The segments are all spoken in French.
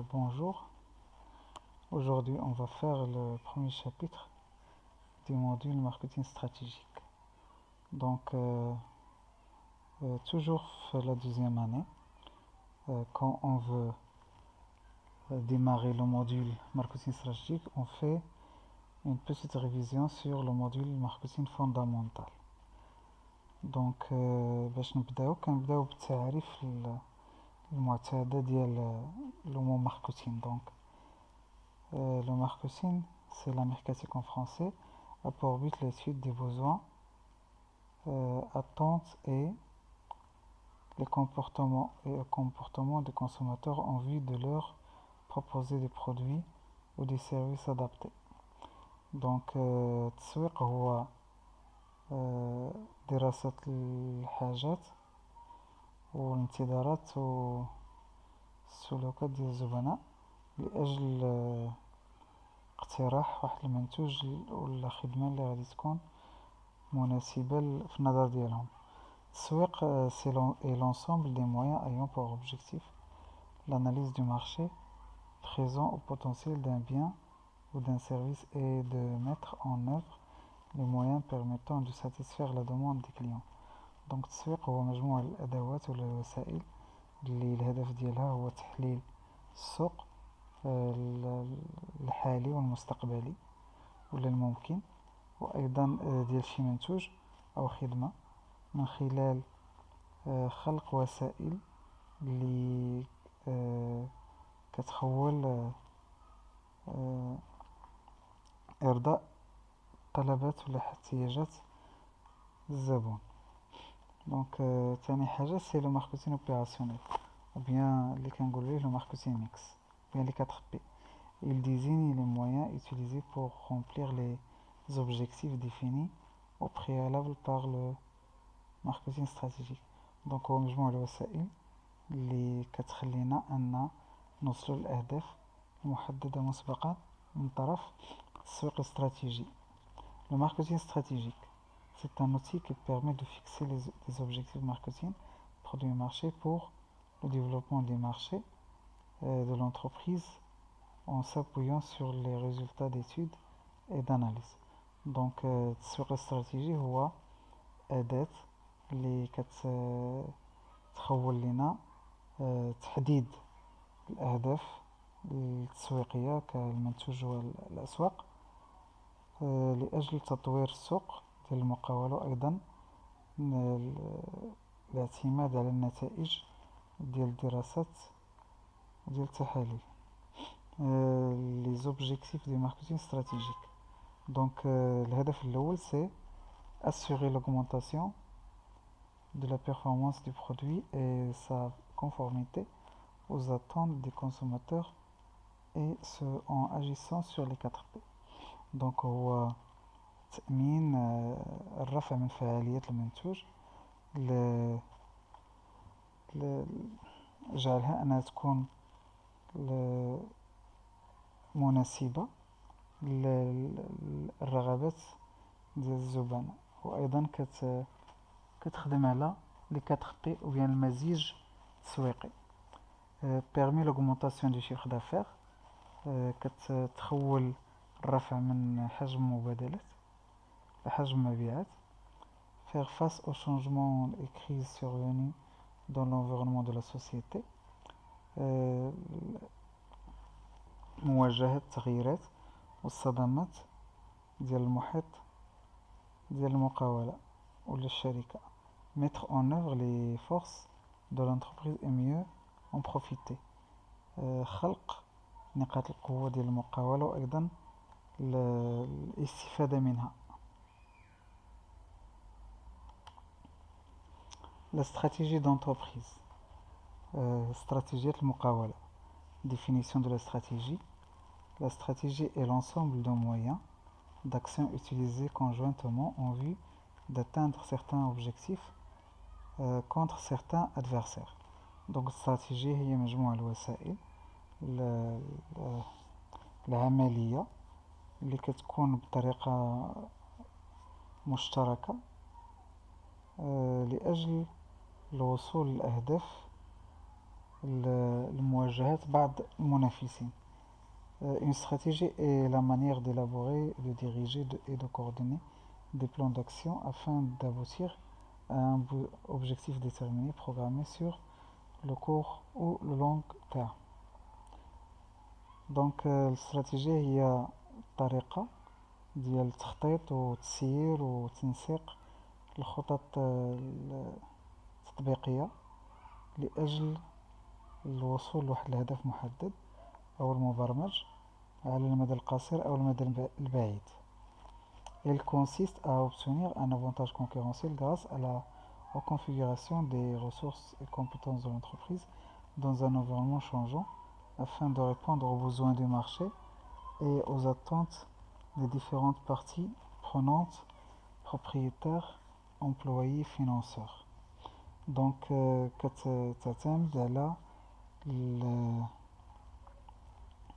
Bonjour, aujourd'hui on va faire le premier chapitre du module marketing stratégique. Donc, toujours la deuxième année, quand on veut démarrer le module marketing stratégique, on fait une petite révision sur le module marketing fondamental. Donc, باش نبداو كنبداو بالتعريف المعتاد ديال le mot marketing. Donc, le marketing, c'est la mécanique en français, a pour but l'étude des besoins, attentes et les comportements des consommateurs en vue de leur proposer des produits ou des services adaptés. Donc, التسويق هو دراسة الحاجات والانتظارات والسلوكات ديال الزبناء لأجل اقتراح واحد المنتوج ولا خدمة اللي غادي تكون مناسبة في النظر ديالهم. التسويق est l'ensemble des moyens ayant pour objectif l'analyse du marché présent au potentiel d'un bien ou d'un service et de mettre en œuvre les moyens permettant de satisfaire la demande des clients. Donc التسويق هو مجموع الأدوات ولا الوسائل اللي الهدف ديالها هو تحليل السوق الحالي والمستقبلي ولا الممكن، وأيضا ديال شي منتوج أو خدمة من خلال خلق وسائل اللي كتخول إرضاء طلبات ولا احتياجات الزبون. دونك تاني حاجة سي لو ماركتين اوبيراسيونيل ou bien اللي كنقولوا لو ماركتين ميكس ou bien les 4P. Il désigne les moyens utilisés pour remplir les objectifs définis au préalable par le marketing stratégique. Donc هو مجموع الوسائل اللي كتخلينا أن نوصلوا للأهداف المحددة مسبقا من طرف التسويق الاستراتيجي. Le marketing stratégique, c'est un outil qui permet de fixer des objectifs marketing, produits et marchés pour le développement des marchés de l'entreprise en s'appuyant sur les résultats d'études et d'analyse. Donc, التسويق الاستراتيجي هو أداة اللي كتخول لنا تحديد الأهداف التسويقية كالمنتوج والأسواق لأجل تطوير السوق ديال المقاولة، وأيضا الاعتماد على النتائج ديال الدراسات وديال التحاليل. Les objectifs du marketing stratégique. Donc, الهدف الأول c'est assurer l'augmentation de la performance du produit et sa conformité aux attentes des consommateurs, et ce en agissant sur les 4P. Donc هو تأمين الرفع من فعالية المنتوج جعلها أنها تكون مناسبة للرغبات ديال الزبناء، وأيضا كتخدم على les 4P ou bien المزيج التسويقي. permet l'augmentation du chiffre d'affaires، كتخول الرفع من حجم المبادلات لحجم المبيعات. faire face aux changements et crises survenus dans l'environnement de la société، مواجهة التغييرات والصدمات ديال المحيط ديال المقاولة ولا الشركة. mettre en œuvre les forces de l'entreprise et mieux en profiter، خلق نقاط القوة ديال المقاولة وأيضا الاستفادة منها. La stratégie d'entreprise، استراتيجية المقاولة. Définition de la stratégie. La stratégie est l'ensemble de moyens d'action utilisés conjointement en vue d'atteindre certains objectifs contre certains adversaires. Donc الاستراتيجية هي مجموع الوسائل العملية اللي كتكون بطريقة مشتركة لأجل الوصول للأهداف المواجهة مواجهة بعض المنافسين. Une stratégie est la manière d'élaborer, de diriger et de coordonner des plans d'action afin d'aboutir à un objectif déterminé programmé sur le court ou le long terme. دونك الاستراتيجية هي طريقة ديال التخطيط والتسيير وتنسيق الخطط التطبيقية لأجل الوصول لواحد الهدف محدد أو المبرمج على المدى القصير أو المدى البعيد. Elle consiste à obtenir un avantage concurrentiel grâce à la reconfiguration des ressources et compétences de l'entreprise dans un environnement changeant afin de répondre aux besoins du marché et aux attentes des différentes parties prenantes, propriétaires, employés, financeurs. Donc كتعتمد على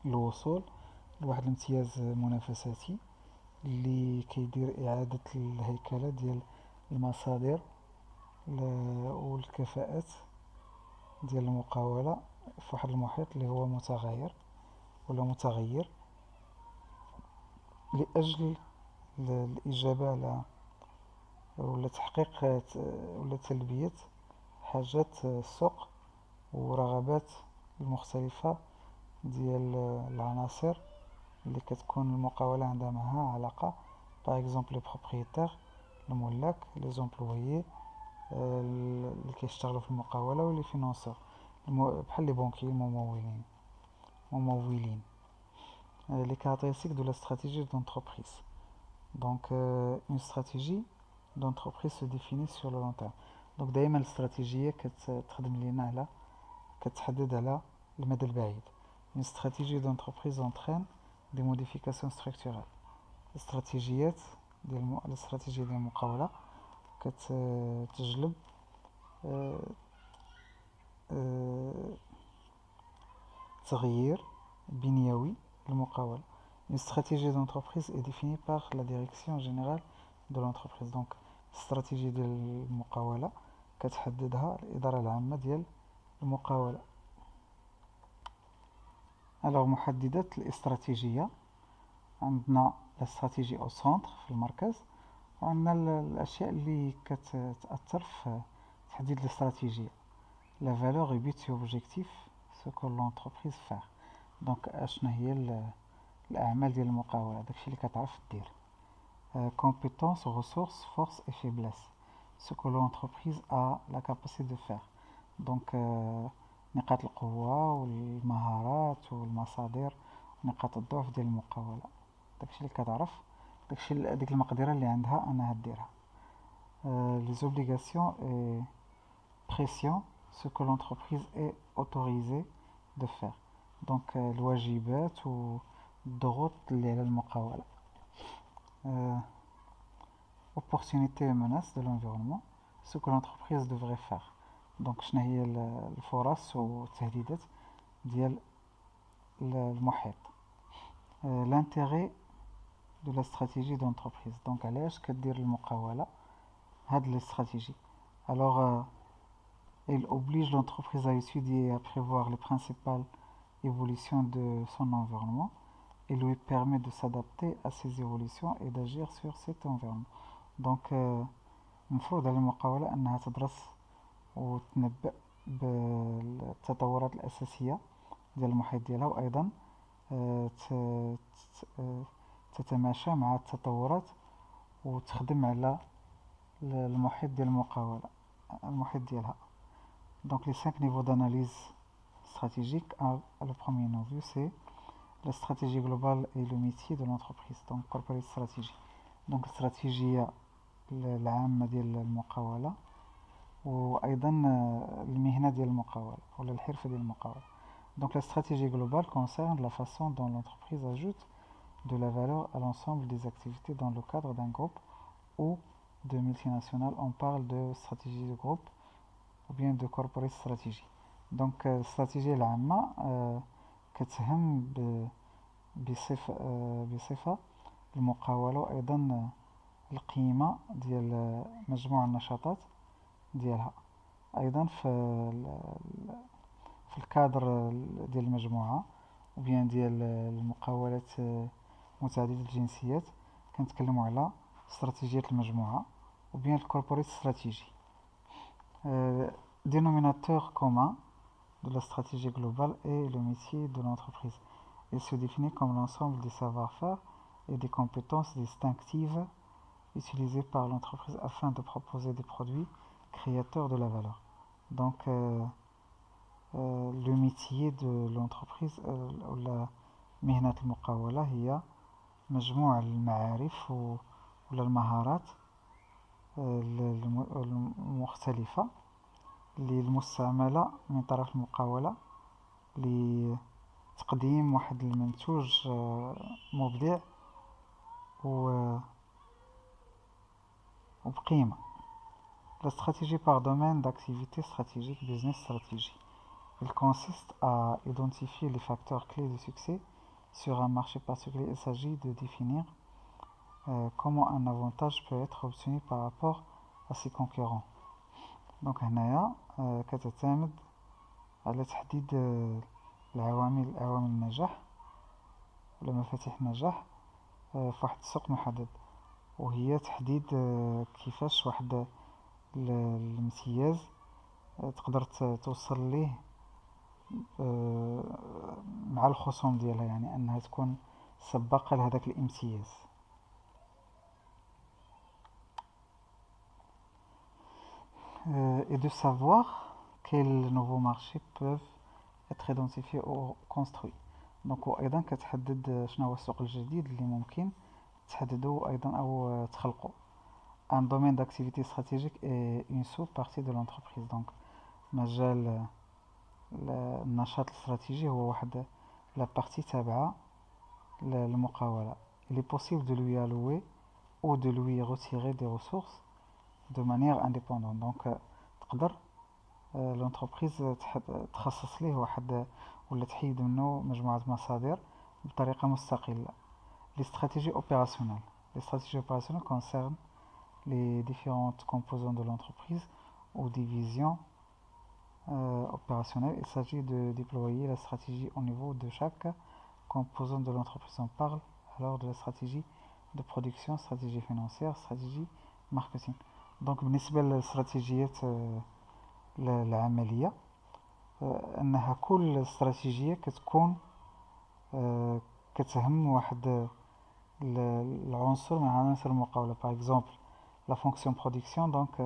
الوصول لواحد الامتياز منافساتي اللي كيدير إعادة الهيكلة ديال المصادر والكفاءات ديال المقاولة في واحد المحيط اللي هو متغير ولا متغير لأجل الإجابة على ولا تحقيق ولا تلبية حاجات السوق ورغبات المختلفة ديال العناصر اللي كتكون المقاولة عندها معها علاقة. باغ اكزومبل لي بروبريتير الملاك لي زومبلويي اللي كيشتغلوا في المقاولة ولي فينونسور بحال لي بونكي ممولين. Les caractéristiques de la stratégie d'entreprise. Donc une stratégie d'entreprise se définit sur le long terme. Donc دائما الاستراتيجية كتخدم لينا على كتحدد على المدى البعيد. Une stratégie d'entreprise entraîne des modifications structurelles. الاستراتيجية ديال المقاولة كتجلب تغيير بنيوي للمقاولة. Une stratégie d'entreprise est définie par la direction générale de l'entreprise. Donc الاستراتيجية ديال المقاولة كتحددها الإدارة العامة ديال المقاولة. Alors محددات الاستراتيجية عندنا الاستراتيجي أو سونتر في المركز وعندنا الأشياء اللي كتأثر في تحديد الاستراتيجية. La valeur et but et objectif ce que l'entreprise fait. Donc اشنا هي الأعمال ديال المقاولة داكشي اللي كتعرف دير. Compétences, ressources, forces et faiblesses ce que l'entreprise a la capacité de faire. Donc نقاط القوة والمهارات والمصادر ونقاط الضعف ديال المقاولة داكشي اللي كتعرف ديك المقدرة اللي عندها أنها ديرها. Les obligations et pressions ce que l'entreprise est autorisée de faire. Donc الواجبات والضغوط اللي على المقاولة. Opportunités et menaces de l'environnement ce que l'entreprise devrait faire. Donc شنو هي الفرص والتهديدات ديال المحيط. L'intérêt de la stratégie d'entreprise. Donc علاش كدير المقاولة هاد الاستراتيجي. Alors elle oblige l'entreprise à étudier et à prévoir les principales évolutions de son environnement et lui permet de s'adapter à ces évolutions et d'agir sur cet environnement. Donc المفروض على المقاولة أنها تدرس وتنبأ بالتطورات الأساسية ديال المحيط ديالها وأيضا تتماشى مع التطورات وتخدم على المحيط ديال المقاولة المحيط ديالها. Donc les 5 niveaux d'analyse stratégique. Le premier niveau c'est la stratégie globale et le métier de l'entreprise. Donc corporate strategy. Donc الاستراتيجية العامة ديال المقاولة وأيضا المهنة ديال المقاولة ولا الحرفة ديال المقاولة. Donc la stratégie globale concerne la façon dont l'entreprise ajoute de la valeur à l'ensemble des activités dans le cadre d'un groupe ou de multinationales. On parle de stratégie de groupe ou bien de corporate strategy. Donc الاستراتيجية العامة كتسهم بصفة المقاولة وأيضا القيمة ديال مجموع النشاطات ديالها. أيضا في في الكادر ديال المجموعة، وبيان ديال المقاولات متعددة الجنسيات، كنتكلموا على استراتيجية المجموعة وبيان الكوربوريت استراتيجي. Dénominateur commun de la stratégie globale est le métier de l'entreprise. Il se définit comme l'ensemble des savoir-faire et des compétences distinctives utilisées par l'entreprise afin de proposer des produits créateurs de la valeur. Donc, le métier de l'entreprise ولا مهنة المقاولة هي مجموع المعارف ولا المهارات المختلفة للمستعملة من طرف المقاولة لتقديم واحد المنتوج مبدع وبقيمة. La stratégie par domaine d'activité stratégique, business stratégie. Il consiste à identifier les facteurs clés de succès sur un marché particulier. Il s'agit de définir comment un avantage peut être obtenu par rapport à ses concurrents. Donc هنايا كتعتمد على تحديد عوامل النجاح ولا مفاتيح النجاح في واحد السوق محدد، وهي تحديد كيفاش واحد الامتياز تقدر توصل ليه مع الخصوم ديالها، يعني انها تكون سباقة لهذاك الامتياز. Et de savoir quels nouveaux marchés peuvent être identifiés ou construits. Donc وايضا كتحدد شنو هو السوق الجديد اللي ممكن تحددو ايضا او تخلقو. Un domaine d'activité stratégique est une sous-partie de l'entreprise. Donc مجال النشاط الاستراتيجي هو واحد la partie تابعة للمقاولة. Il est possible de lui allouer ou de lui retirer des ressources de manière indépendante. Donc تقدر l'entreprise تخصص ليه واحد ولا تحيد منه مجموعة مصادر بطريقة مستقلة. Les stratégies opérationnelles. Les stratégies opérationnelles concernent les différentes composantes de l'entreprise ou divisions opérationnelles. Il s'agit de déployer la stratégie au niveau de chaque composante de l'entreprise. On parle alors de la stratégie de production, stratégie financière, stratégie marketing. Donc بالنسبة للاستراتيجيات العملية أنها كل استراتيجية كتكون كتهم واحد العنصر من عناصر المقاولة. Par exemple la fonction production, donc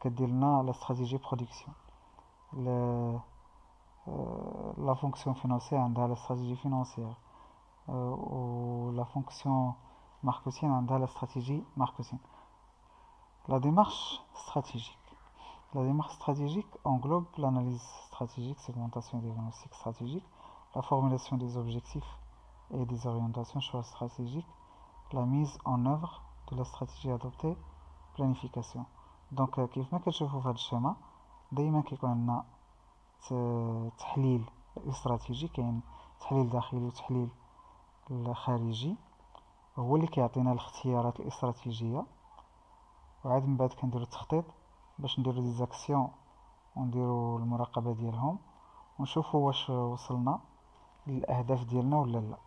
كدير لنا la stratégie production. La fonction financière عندها la stratégie financière, ou la fonction marketing عندها la stratégie marketing. La démarche stratégique. La démarche stratégique englobe l'analyse stratégique, segmentation et diagnostic stratégique, la formulation des objectifs et des orientations choix stratégiques, la mise en œuvre de la stratégie adoptée, planification. Donc كيف ما كتشوفوا في هذا الشيما دائما كيكون عندنا تحليل استراتيجي، كاين تحليل داخلي وتحليل خارجي هو اللي كيعطينا الاختيارات الاستراتيجيه، وعاد من بعد كنديرو التخطيط باش نديرو دي زاكسيون ونديرو المراقبه ديالهم ونشوفوا واش وصلنا للاهداف ديالنا ولا لا.